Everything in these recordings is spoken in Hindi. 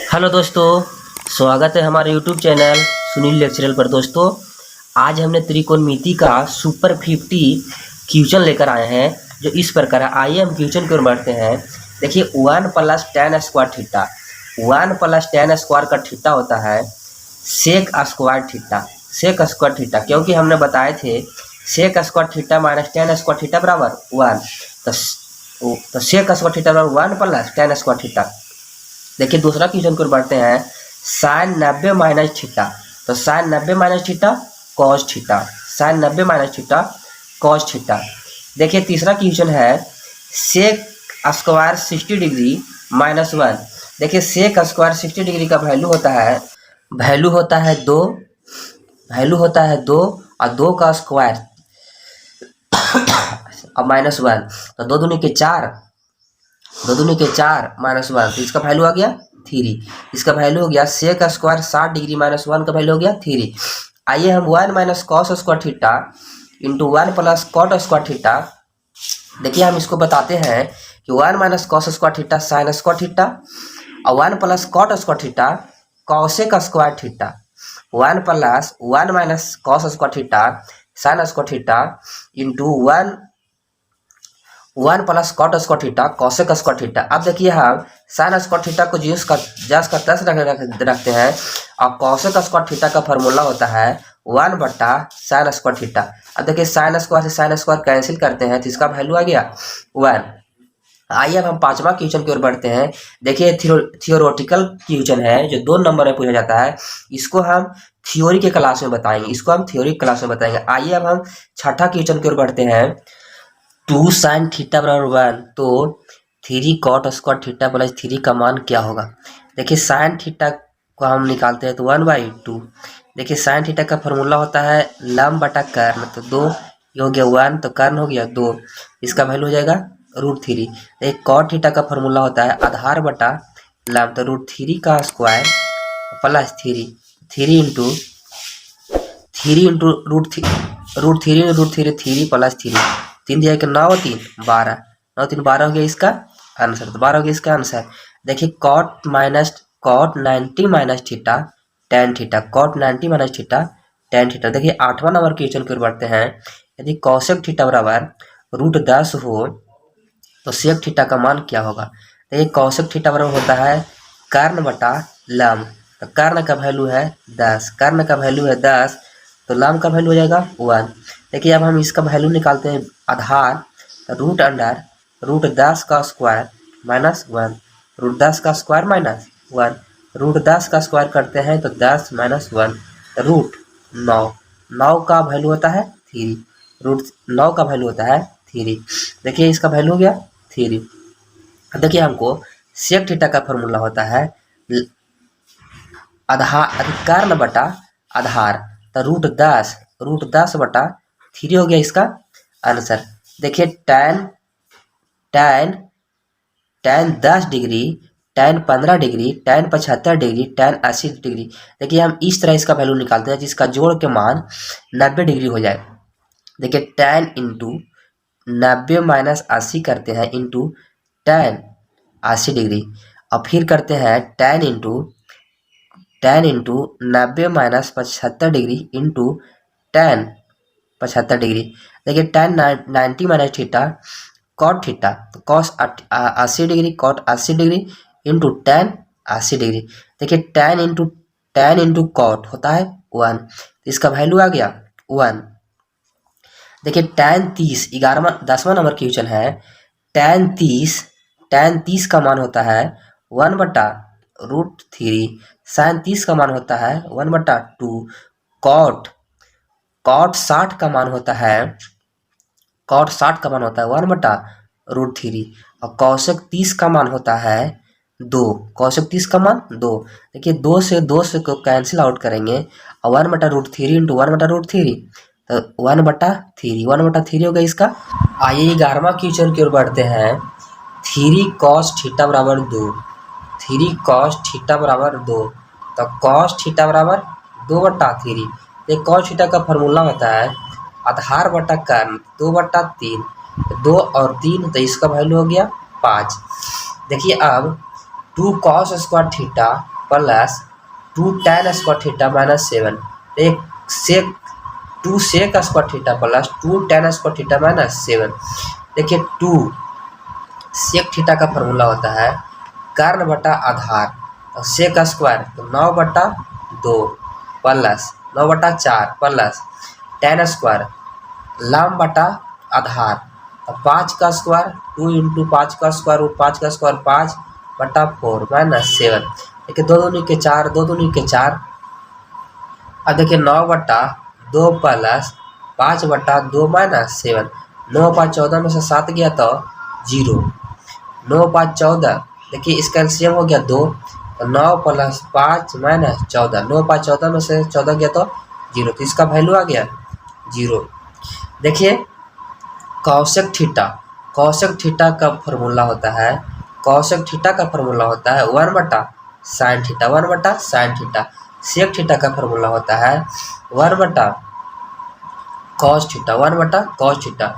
हेलो दोस्तों, स्वागत है हमारे यूट्यूब चैनल सुनील लेक्चरल पर। दोस्तों, आज हमने त्रिकोणमिति का सुपर 50 क्वेश्चन लेकर आए हैं जो इस प्रकार है। आइए हम क्वेश्चन की ओर बढ़ते हैं। देखिए, 1 + tan square theta, 1 + tan square का थीटा होता है sec square theta. Sec square theta क्योंकि हमने बताए थे sec square theta minus tan square theta बराबर 1। तो सेक स्क्वायर थीटा बराबर 1 + tan स्क्वायर थीटा। देखिए, दूसरा क्वेश्चन को बढ़ते हैं। sin 90 माइनस थीटा, तो sin 90 minus theta cos theta, sin 90 minus theta cos theta. देखिए, तीसरा क्वेश्चन है सेक स्क्वायर 60 डिग्री माइनस 1। देखिए, सेक स्क्वायर 60 डिग्री का वैल्यू होता है 2, वैल्यू होता है 2 और 2 का स्क्वायर और माइनस 1, तो 2 दूनी के 4, 2 दूनी के 4 माइनस 1, तो इसका वैल्यू आ गया 3। इसका वैल्यू हो गया सेक स्क्वायर 60 डिग्री माइनस 1 का वैल्यू हो गया 3। आइए हम 1 minus cos square theta into 1 plus cot square theta. देखिए, हम इसको बताते हैं कि 1 minus cos square theta sine square theta और 1 plus cot square theta cosec square theta. 1 plus 1 minus cos square theta sine square theta into 1 plus cot square theta cosec square theta. अब देखिए, हम साइन स्क्वायर थीटा को जस का तस रखते हैं और कॉसेक स्क्वायर थीटा का फॉर्मूला होता है 1/साइन स्क्वायर थीटा। अब देखिए, साइन स्क्वायर से साइन स्क्वायर कैंसिल करते हैं तो इसका वैल्यू आ गया 1। आइए अब हम पांचवा क्वेश्चन की ओर बढ़ते हैं। देखिए, थियोरेटिकल क्वेश्चन है जो 2 नंबर में पूछा जाता है। इसको हम थ्योरी के क्लास में बताएंगे, आइए अब हम छठा क्वेश्चन की ओर बढ़ते हैं। 2 sin थीटा बराबर 1, तो 3 cot स्क्वायर थीटा प्लस 3 का मान क्या होगा। देखिए, sin थीटा को हम निकालते हैं तो 1/2। देखिए, sin थीटा का फॉर्मूला होता है लंब बटा कर्ण, तो 2 ये हो गया 1, तो कर्ण हो गया 2, इसका वैल्यू हो जाएगा √3। देखिए, cot थीटा का फॉर्मूला होता है आधार बटा लंब, तो √3 का स्क्वायर प्लस 3 इंटू √3 प्लस 3 दिया कि 9 3 12, 9 3 12 हो गया इसका आंसर, तो 12 हो गया इसका आंसर। देखिए, cot 90 minus theta tan theta, cot 90 minus theta tan theta. देखिए, 8वां नंबर क्वेश्चन की ओर बढ़ते हैं। यदि cosec थीटा बराबर √10 हो तो sec थीटा का मान क्या होगा। देखिए, cosec थीटा बराबर होता है कर्ण बटा लंब, तो कर्ण का वैल्यू है 10, कर्ण का वैल्यू है 10, तो लंब का वैल्यू हो जाएगा 1। देखिए, अब हम इसका वैल्यू निकालते हैं आधार, √10 का स्क्वायर माइनस 1, √10 का स्क्वायर माइनस 1, √10 का स्क्वायर करते हैं तो 10 माइनस 1, √9, 9 का वैल्यू होता है 3, √9 का वैल्यू होता है 3। देखिए, इसका वैल्यू हो गया 3। अब देखिए, हमको सेक थीटा का फॉर्मूला होता है आधार कर्ण बटा आधार, तो √10 बटा 3 हो गया इसका आंसर। देखिए, tan 10 degree, tan 15 degree, tan 75 degree, tan 80 degree. देखिए, हम इस तरह इसका वैल्यू निकालते हैं जिसका जोड़ के मान 90 डिग्री हो जाए। देखिए, tan इंटू 90 माइनस 80 करते हैं इंटू tan 80 डिग्री, और फिर करते हैं tan into 90 minus 75 degree into tan 75 degree. देखिए, tan 90 minus theta cot theta, तो cos 80 degree, cot 80 degree into tan 80 degree. देखिए, tan इंटू कॉट होता है 1, तो इसका वैल्यू आ गया 1। देखिए, tan 30 10वां नंबर क्वेश्चन है। tan 30 का मान होता है 1/√3, sin 30 का मान होता है 1/2, कॉट 60 का मान होता है 1/√3, और कौशिक 30 का मान होता है 2, कौशिक 30 का मान 2। देखिए, 2 से को कैंसिल आउट करेंगे और 1/√3 इंटू 1/√3, तो 1/3 हो गया इसका। आइए 11वां क्वेश्चन की ओर बढ़ते हैं। 3 cos थीटा बराबर 2, 3 cos थीटा बराबर 2, तो cos थीटा बराबर 2/3। एक cos थीटा का फॉर्मूला होता है आधार बटा कर्ण 2/3, 2 और 3, तो इसका वैल्यू हो गया 5। देखिए, अब 2 cos square theta plus 2 tan square theta minus 7, एक sec 2 sec square theta plus 2 tan square theta minus 7। देखिए 2 सेक थीटा का फॉर्मूला होता है कर्ण बटा आधार, तो सेक स्क्वायर तो 9/2 plus 9/4 plus tan square lump बटा आधार, तो 5 का स्क्वायर 2 इंटू 5 का स्क्वायर रूट 5 का स्क्वायर 5/4 माइनस 7। देखिए 2 दूनी के 4, 2 दूनी के 4। अब देखिए 9/2 प्लस 5/2 माइनस 7। 9 5 14 में से 7 गया तो 0। 9 5 14, देखिए इसका एलसीएम हो गया 2, तो 9 प्लस 5 माइनस 14। 9 5 14 में से 14 गया तो 0, तो इसका वैल्यू आ गया 0। देखिए कौशिक थीटा का फॉर्मूला होता है, कौशिक थीटा का फॉर्मूला होता है 1/sin theta, 1/sin theta. Sec theta का फॉर्मूला होता है 1/cos theta, 1/cos theta.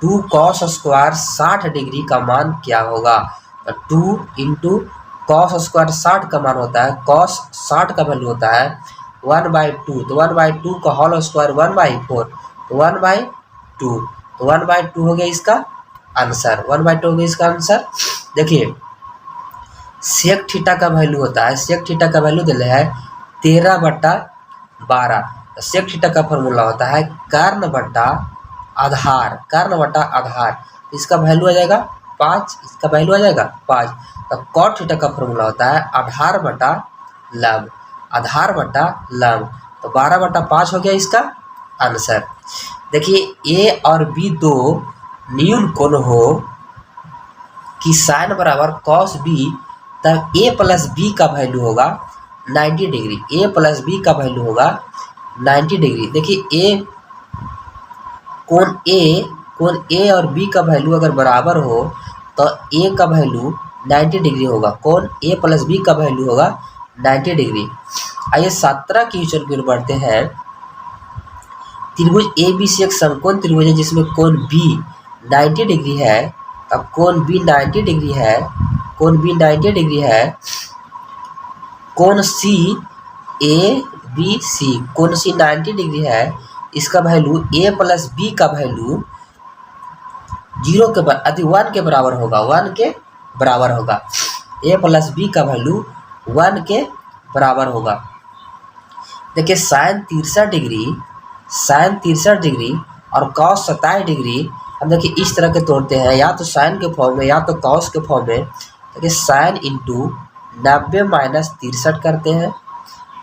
2 cos square 60 degree का मान क्या होगा? तो 2 इंटू कॉस स्क्वायर 60 का मान होता है, cos 60 का वैल्यू होता है 1/2, तो 1/2 का होल स्क्वायर 1/4, तो 1/2, तो 1/2 हो गया इसका आंसर, 1/2 हो गया इसका आंसर। देखिए सेक थीटा का वैल्यू होता है, सेक थीटा का वैल्यू दिले है 13/12। तो सेक थीटा का फॉर्मूला होता है कर्ण बटा आधार, कर्ण बटा आधार। इसका वैल्यू आ जाएगा 5, इसका वैल्यू आ जाएगा 5। तो कॉट थीटा का फॉर्मूला होता है आधार बटा लंब, आधार बटा लंब, तो 12/5 हो गया इसका आंसर। देखिए ए और बी दो न्यून कोण हो कि साइन बराबर कॉस बी, तब ए प्लस बी का वैल्यू होगा 90 डिग्री, ए प्लस बी का वैल्यू होगा 90 डिग्री। देखिए कोण ए और बी का वैल्यू अगर बराबर हो तो ए का वैल्यू 90 डिग्री होगा, कोण ए प्लस बी का वैल्यू होगा 90 डिग्री। आइए 17 क्वेश्चन की ओर बढ़ते हैं। त्रिभुज ए बी सी एक समकोण त्रिभुज है जिसमें कोण बी 90 डिग्री है। अब कोण बी 90 डिग्री है, कोण बी 90 डिग्री है। कोण सी ए बी सी, कोण सी 90 डिग्री है। इसका वैल्यू ए प्लस बी का वैल्यू 1 के बराबर होगा, 1 के बराबर होगा। ए प्लस बी का वैल्यू 1 के बराबर होगा। देखिए साइन 63 डिग्री और कॉस 27 डिग्री हम देखिए इस तरह के तोड़ते हैं, या तो साइन के फॉर्म में या तो कॉस के फॉर्म में। देखिए साइन इंटू 90 माइनस 63 करते हैं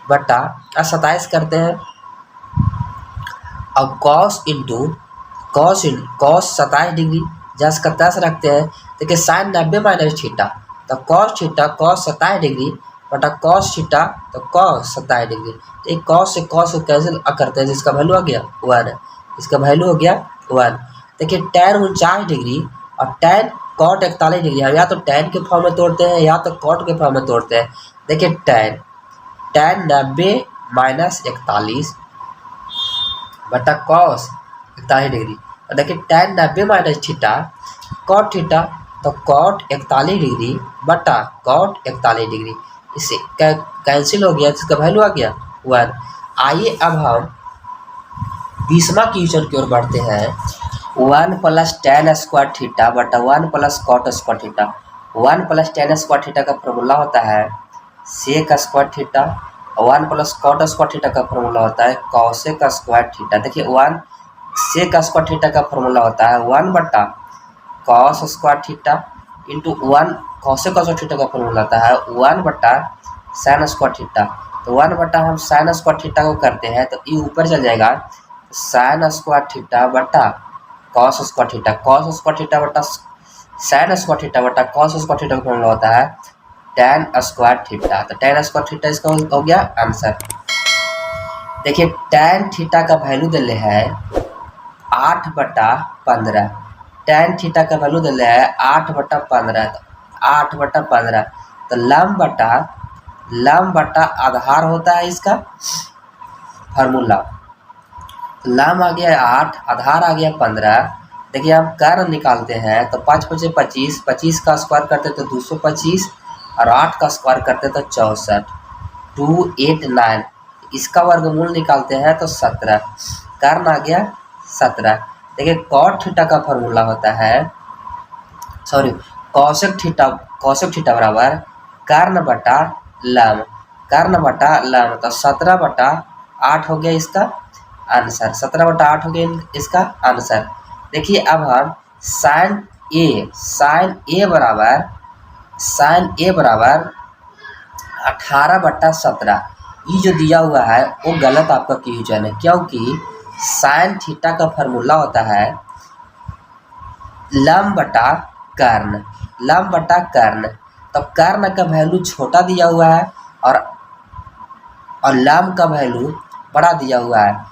बटा 27 करते हैं, और कॉस इंटू कॉस 27 डिग्री जस का तस रखते हैं। देखिए साइन 90 माइनस थीटा, तो कॉस थीटा कॉस 27 डिग्री बटा कॉस थीटा तो कॉस 27 डिग्री। एक कॉस से कॉस को कैंसिल करते हैं, जिसका वैल्यू आ गया 1, इसका वैल्यू हो गया 1। देखिए tan 49 डिग्री और tan cot 41 डिग्री, हम या तो tan के फॉर्म में तोड़ते हैं या तो cot के फॉर्म में तोड़ते हैं। देखिए tan 90 माइनस 41 बटा कॉस 41 डिग्री, और देखिए tan 90 minus theta cot theta तो cot 41 डिग्री बटा cot 41 डिग्री, इससे कैंसिल हो गया, इसका वैल्यू आ गया 1। आइए अब हम 20वां क्वेश्चन की ओर बढ़ते हैं। 1 प्लस tan स्क्वायर थीटा बटा 1 plus cot square theta. 1 plus tan square theta का फॉर्मूला होता है सेक स्क्वायर थीटा, और 1 प्लस cot स्क्वायर थीटा का फॉर्मूला होता है कॉसेक स्क्वायर थीटा। देखिए 1 सेक स्क्वायर थीटा का फॉर्मूला होता है 1 बटा cos square theta into 1 cosec square theta का फॉर्मूला होता है 1 बटा साइन स्क्वायर थीटा। तो 1 बटा हम साइन स्क्वायर थीटा को करते हैं तो ये ऊपर चल जाएगा, साइन स्क्वायर थीटा बटा cos square theta, cos square theta बटा साइन स्क्वायर थीटा बटा कॉस स्क्वायर थीटा का फॉर्मूला होता है tan स्क्वायर थीटा। तो tan स्क्वायर थीटा इसका हो गया आंसर। देखिए tan थीटा का वैल्यू दिले है 8/15, tan थीटा का वैल्यू दिले है 8/15, तो 8/15 तो लंब बटा आधार होता है इसका फार्मूला। लंब आ गया 8, आधार आ गया 15। देखिए हम कर्ण निकालते हैं तो 5 × 25, 25 का स्क्वायर करते तो 225 और 8 का स्क्वायर करते तो 64। 289, इसका वर्गमूल निकालते हैं तो 17, कर्ण आ गया 17। देखिए कॉट थीटा का फॉर्मूला होता है, सॉरी कौशिक थीटा बराबर कर्ण बटा लम, कर्ण बटा लम, तो 17/8 हो गया इसका आंसर, 17/8 हो गया इसका आंसर। देखिए अब हम साइन ए बराबर 18/17, ये जो दिया हुआ है वो गलत आपका क्वेश्चन है, क्योंकि साइन थीटा का फॉर्मूला होता है लम बटा कर्ण, लम बटा कर्ण, तो कर्ण का वैल्यू छोटा दिया हुआ है और लम का वैल्यू बड़ा दिया हुआ है,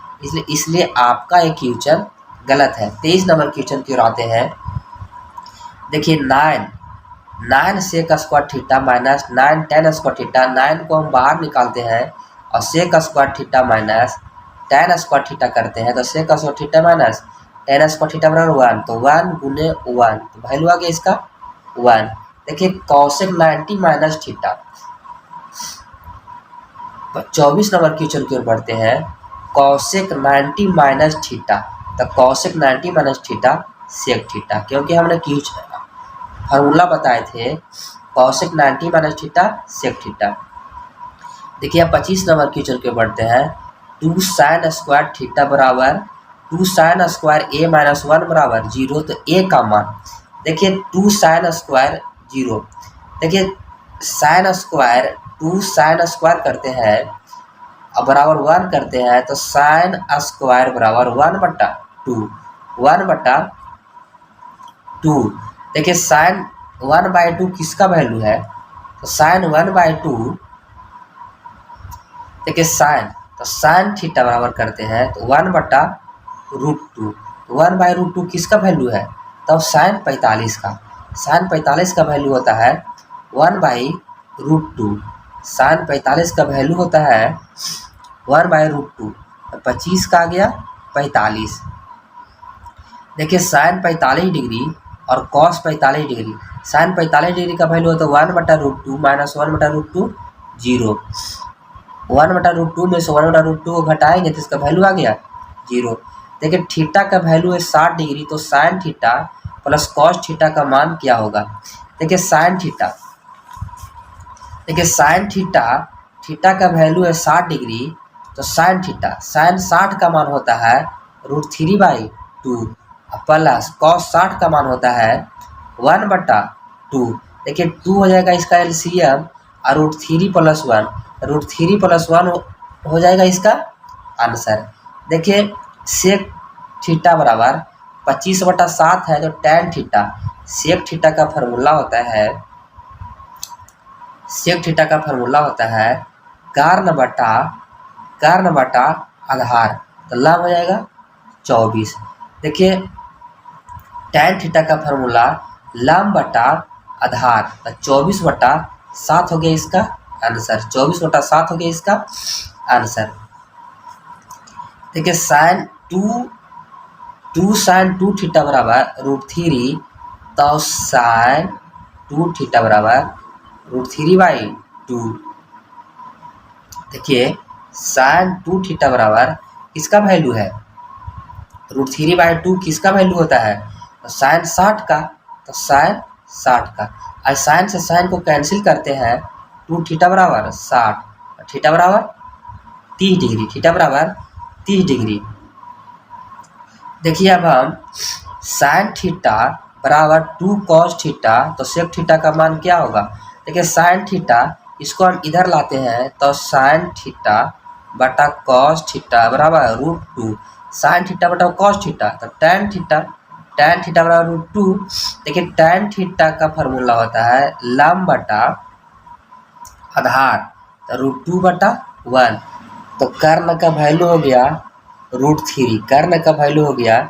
इसलिए आपका एक क्वेश्चन गलत है। 23 नंबर क्वेश्चन की ओर आते हैं। देखिए 9 sec square theta minus 9 tan square theta, 9 को हम बाहर निकालते हैं और sec square theta minus tan square theta करते हैं, तो sec square theta minus tan square theta बराबर 1, तो 1 गुने 1, तो वैल्यू आ गया इसका 1। देखिए cosec 90 minus theta, 24 number question की ओर बढ़ते हैं। कौशिक 90 माइनस थीटा, तो cosec 90 minus theta sec theta, क्योंकि हमने फार्मूला बताए थे cosec 90 minus theta sec theta. देखिए अब 25 नंबर क्वेश्चन के बढ़ते हैं। 2 साइन स्क्वायर थीटा बराबर 2 साइन स्क्वायर ए माइनस 1 बराबर 0, तो ए का मान देखिए 2 साइन स्क्वायर 0, देखिए साइन स्क्वायर 2 साइन स्क्वायर करते हैं और बराबर 1 करते हैं, तो साइन स्क्वायर बराबर 1/2। देखिए साइन 1/2 किसका वैल्यू है, तो साइन 1/2, देखिए साइन थीटा बराबर करते हैं तो 1/√2, 1/√2 किसका वैल्यू है, तो साइन 45 का, साइन 45 का वैल्यू होता है 1/√2, साइन 45 का वैल्यू होता है 1/√2, 25 का आ गया 45। देखिए साइन 45 डिग्री और कॉस 45 डिग्री, साइन 45 डिग्री का वैल्यू होता है 1/√2 माइनस 1/√2 0, 1/√2 में से 1/√2 को घटाएंगे तो इसका वैल्यू आ गया 0। देखिए थीटा का वैल्यू है 60 डिग्री, तो sine theta plus cos theta का मान क्या होगा। देखिए साइन थीटा का वैल्यू है 60 डिग्री, तो साइन 60 का मान होता है √3/2 प्लस कॉस 60 का मान होता है 1/2। देखिए 2 हो जाएगा इसका एलसीएम और √3 + 1 हो जाएगा इसका आंसर। देखिए सेक थीटा बराबर 25/7 है, तो टैन थीटा, सेक थीटा का फॉर्मूला होता है कर्ण बटा आधार, तो लम हो जाएगा 24। देखिए टैन थीटा का फॉर्मूला लम बटा आधार, तो 24/7 हो गया इसका आंसर, 24/7 हो गया इसका आंसर। देखिए साइन 2 थीटा बराबर √3, तो साइन 2 थीटा बराबर √3/2। देखिए साइन 2 थीटा बराबर किसका वैल्यू है, √3/2 किसका वैल्यू होता है, तो साइन 60 का, तो साइन 60 का, और साइन से साइन को कैंसिल करते हैं, 2 थीटा बराबर 60, थीटा बराबर 30 डिग्री, थीटा बराबर 30 डिग्री। देखिए अब हम साइन थीटा बराबर 2 कॉस थीटा, तो सेक थीटा का मान क्या होगा। देखिए साइन थीटा इसको हम इधर लाते हैं, तो साइन थीटा बटा कॉस थीटा बराबर √2, साइन थीटा बटा कॉस थीटा, तो टैन थीटा बराबर √2। देखिए टैन थीटा का फॉर्मूला होता है लम बटा आधार, तो √2/1, तो कर्ण का वैल्यू हो गया √3, कर्ण का वैल्यू हो गया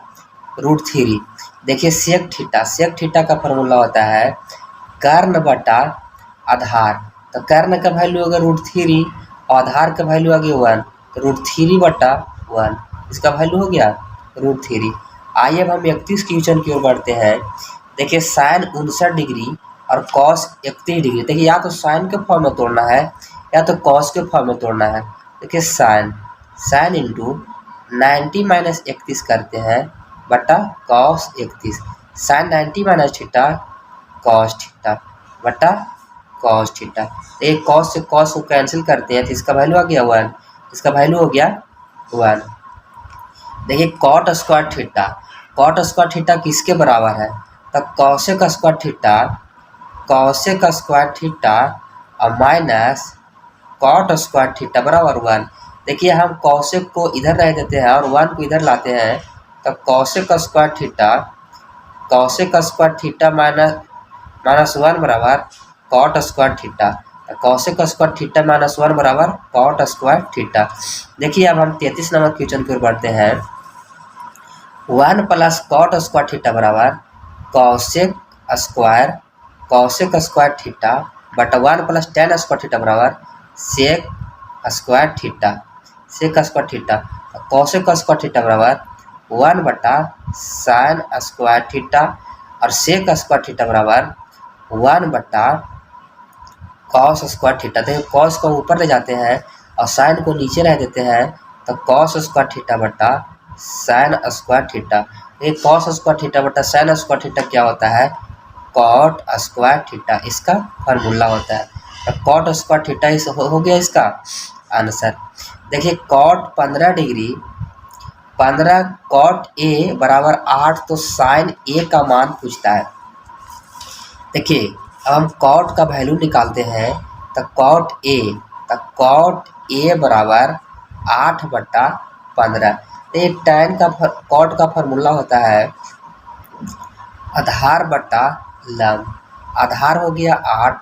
√3। देखिए सेक थीटा का फॉर्मूला होता है कर्ण बटा आधार, तो कर्ण का वैल्यू होगा √3 और आधार का वैल्यू आ गया 1, तो √3/1, इसका वैल्यू हो गया √3। आइए अब हम 31 क्वेश्चन की ओर बढ़ते हैं। देखिए साइन 59 डिग्री और कॉस 31 डिग्री, देखिए या तो साइन के फॉर्म में तोड़ना है या तो कॉस के फॉर्म में तोड़ना है। देखिए साइन, साइन इंटू 90 माइनस 31 करते हैं बटा cos 31, sine 90 minus theta cos theta बटा कॉस थीटा। एक कॉस से कॉस को कैंसिल करते हैं तो इसका वैल्यू आ गया 1, इसका वैल्यू हो गया 1। देखिए cot square theta, cot square theta किसके बराबर है? तो cosec square theta, cosec square theta और माइनस कॉट स्क्वायर थीटा बराबर 1। देखिए हम कॉसेक को इधर रह देते हैं और 1 को इधर लाते हैं, तो cosec square theta, cosec square theta minus 1 बराबर cot square theta, cosec square theta minus 1 बराबर कॉट स्क्वायर थीटा। देखिए अब हम 33 नंबर क्वेश्चन की ओर बढ़ते हैं। 1 प्लस कॉट स्क्वायर थीटा बराबर कॉसेक स्क्वायर थीटा बटा 1 प्लस टेन स्क्वायर थीटा बराबर sec square theta, sec square theta. Cosec square theta बराबर 1 बटा साइन स्क्वायर थीटा और सेक स्क्वायर थीटा बराबर 1 बटा कॉस स्क्वायर थीटा। देखिए कॉस को ऊपर ले जाते हैं और साइन को नीचे रह देते हैं, तो कॉस स्क्वायर थीटा बटा साइन स्क्वायर थीटा। ये कॉस स्क्वायर थीटा बटा साइन स्क्वायर थीटा क्या होता है? कॉट स्क्वायर थीटा, इसका फार्मूला होता है। तो कॉट स्क्वायर थीटा इस हो गया इसका आंसर। देखिए कॉट 15 डिग्री, 15 कॉट ए बराबर 8, तो साइन ए का मान पूछता है। देखिए अब हम कॉट का वैल्यू निकालते हैं, तो कॉट ए बराबर 8 बटा 15। ये टैन का कॉट का फार्मूला होता है आधार बटा लंब, आधार हो गया 8,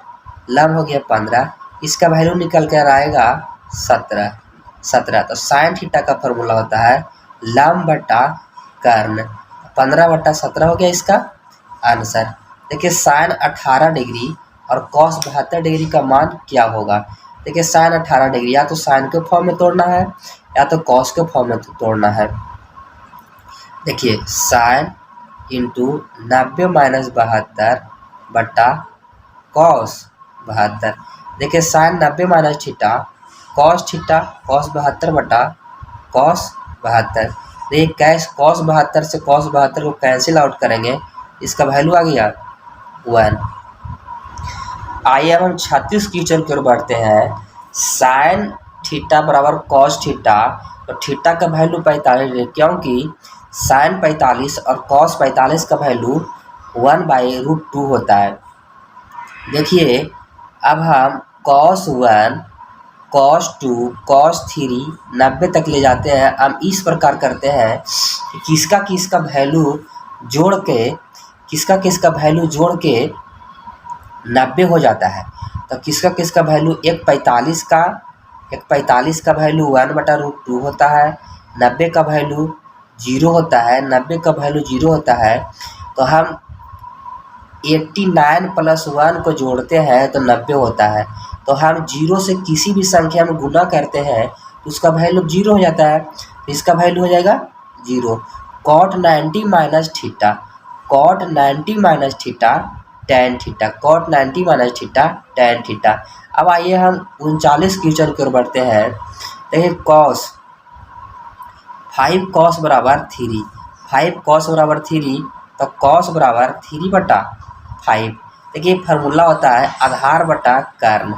लंब हो गया 15, इसका वैल्यू निकल कर आएगा 17। तो साइन थीटा का फार्मूला होता है लंब बटा कर्ण, 15 बटा 17 हो गया इसका आंसर। देखिए साइन 18 डिग्री और कॉस 72 डिग्री का मान क्या होगा? देखिए साइन 18 डिग्री या तो साइन के फॉर्म में तोड़ना है या तो कॉस के फॉर्म में तोड़ना है। देखिए साइन इंटू 90 माइनस 72 बटा कॉस 72। देखिए साइन 90 माइनस थीटा कॉस 72 बटा कॉस 72। देखिए कैश कॉस 72 से कॉस 72 को कैंसिल आउट करेंगे, इसका वैल्यू आ गया 1। आइए अब हम 36 क्वेश्चन की ओर बढ़ते हैं। साइन थीटा बराबर कॉस थीटा, तो थीटा का वैल्यू 45 है, क्योंकि साइन 45 और कॉस 45 का वैल्यू 1/√2 होता है। देखिए अब हम कॉस 1, कॉस 2, कॉस 3 90 तक ले जाते हैं। हम इस प्रकार करते हैं कि किसका वैल्यू जोड़ के, किसका वैल्यू जोड़ के 90 हो जाता है। तो किसका वैल्यू एक 45 का वैल्यू 1/√2 होता है, 90 का वैल्यू 0 होता है, 90 का वैल्यू 0 होता है। तो हम 89 प्लस 1 को जोड़ते हैं तो 90 होता है। तो हम 0 से किसी भी संख्या में गुना करते हैं तो उसका वैल्यू 0 हो जाता है, इसका वैल्यू हो जाएगा 0। Cot 90 minus theta, cot 90 minus theta tan theta, cot 90 minus theta tan theta. अब आइए हम 39 क्वेश्चन की ओर बढ़ते हैं। देखिए कॉस 5 कॉस बराबर 3, 5 कॉस बराबर 3, तो कॉस बराबर 3/5। देखिए फार्मूला होता है आधार बटा कर्ण,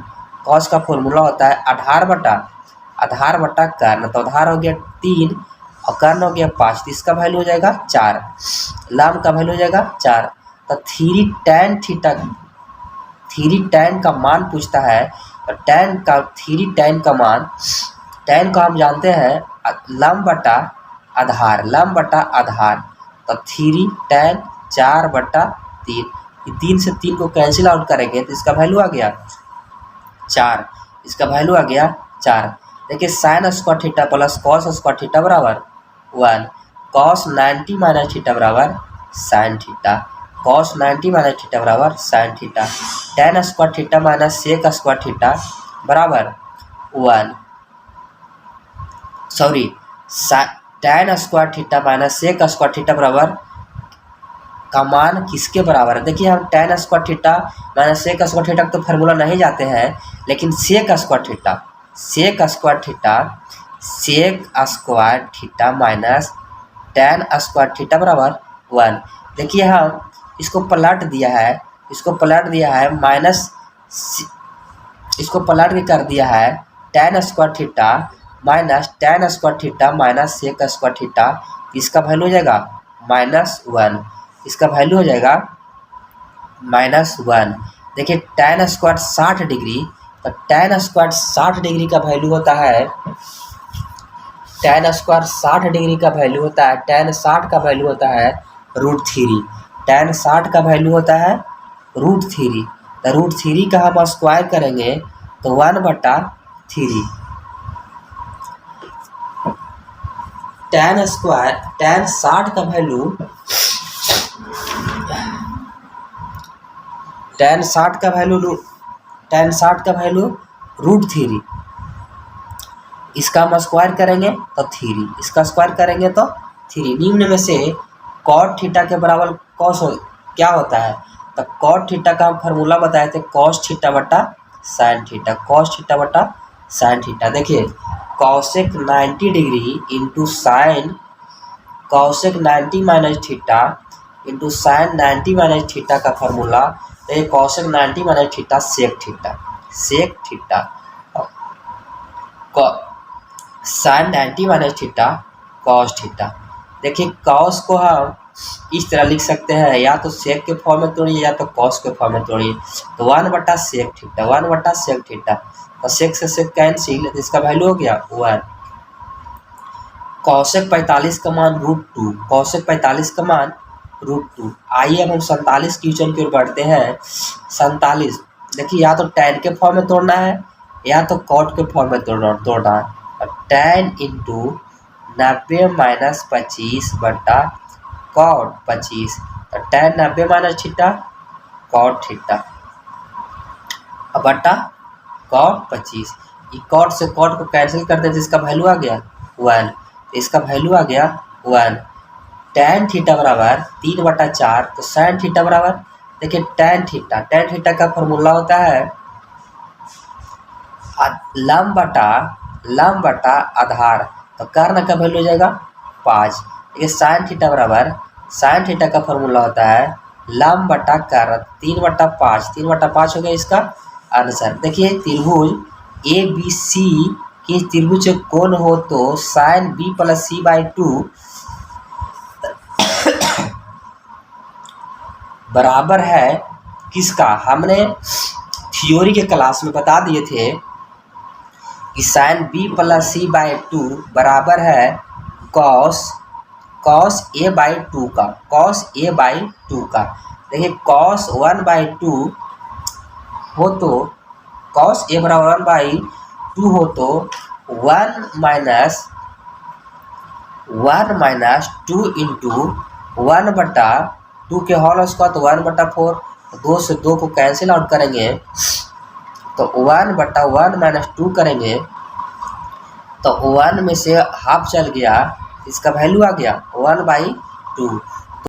कॉस का फार्मूला होता है आधार बटा कर्ण। तो आधार हो गया 3 और कर्ण हो गया 5, तो इसका वैल्यू हो जाएगा 4, लंब का वैल्यू हो जाएगा 4। तो 3 tan का मान पूछता है, तो 3 tan का मान, tan को हम जानते हैं लंब बटा आधार, तो 3 tan 4/3, 3 से 3 को कैंसिल आउट करेंगे तो इसका वैल्यू आ गया 4, इसका वैल्यू आ गया 4। देखिए sine square theta plus cos square theta बराबर 1, कॉस 90 माइनस थीटा बराबर sine theta, cos 90 minus theta बराबर sine theta. Tan square theta minus sec square theta बराबर 1, sorry tan square theta minus sec square theta बराबर का मान किसके बराबर है। देखिए हम tan square theta minus sec square theta तो फार्मूला नहीं जाते हैं, लेकिन sec square theta minus tan square theta बराबर 1। देखिए हम इसको पलट दिया है माइनस, इसको पलट के कर दिया है tan square theta minus sec square theta, इसका वैल्यू हो जाएगा -1, इसका वैल्यू हो जाएगा -1। देखिए tan स्क्वायर 60 डिग्री, तो tan स्क्वायर 60 डिग्री का वैल्यू होता है, tan स्क्वायर 60 डिग्री का वैल्यू होता है, tan 60 का वैल्यू होता है √3, tan 60 का वैल्यू होता है √3। तो √3 का हम स्क्वायर करेंगे तो 1/3। tan 60 का वैल्यू √3, इसका हम स्क्वायर करेंगे तो 3, इसका स्क्वायर करेंगे तो 3। निम्न में से cot थीटा के बराबर cos क्या होता है, तो cot थीटा का हम फार्मूला बताए थे cos थीटा बटा sin थीटा। देखिए cosec 90 degree into sine cosec 90 minus theta into sine 90 minus theta का फार्मूला, तो ये cosec 90 minus theta sec theta sine 90 minus theta cos theta. देखिए cos को हम इस तरह लिख सकते हैं, या तो सेक के फॉर्म में तोड़िए या तो cos के फॉर्म में तोड़िए, तो 1/सेक थीटा, तो सेक से सेक कैंसिल, तो इसका वैल्यू हो गया 1। cosec 45 का मान √2। आइए अब हम 47 क्वेश्चन की ओर बढ़ते हैं। 47, देखिए या तो tan के फॉर्म में तोड़ना है या तो cot के फॉर्म में तोड़ना है। tan इंटू 90 माइनस 25 बटा cot 25, तो tan 90 minus theta cot theta बटा cot 25। cot से cot को कैंसिल कर देते, इसका वैल्यू आ गया 1, इसका वैल्यू आ गया 1। tan थीटा बराबर 3/4, तो sin थीटा बराबर, देखिए tan थीटा का फॉर्मूला होता है लंब बटा आधार, तो कर्ण का वैल्यू हो जाएगा 5। देखिए sin थीटा का फॉर्मूला होता है लंब बटा कर्ण, 3/5 हो गया इसका आंसर। देखिए त्रिभुज ABC के त्रिभुज कोण हो तो sin B + C/2 बराबर है किसका। हमने थ्योरी के क्लास में बता दिए थे कि sin B + C/2 बराबर है cos A/2 का। देखिए cos 1/2 हो तो cos A बराबर 1/2 हो तो 1 माइनस 2 इंटू 1/2 के होल स्क्वायर, तो 1/4, 2 से 2 को कैंसिल आउट करेंगे तो 1/1 माइनस 2 करेंगे तो 1 में से हाफ चल गया, इसका वैल्यू आ गया 1/2।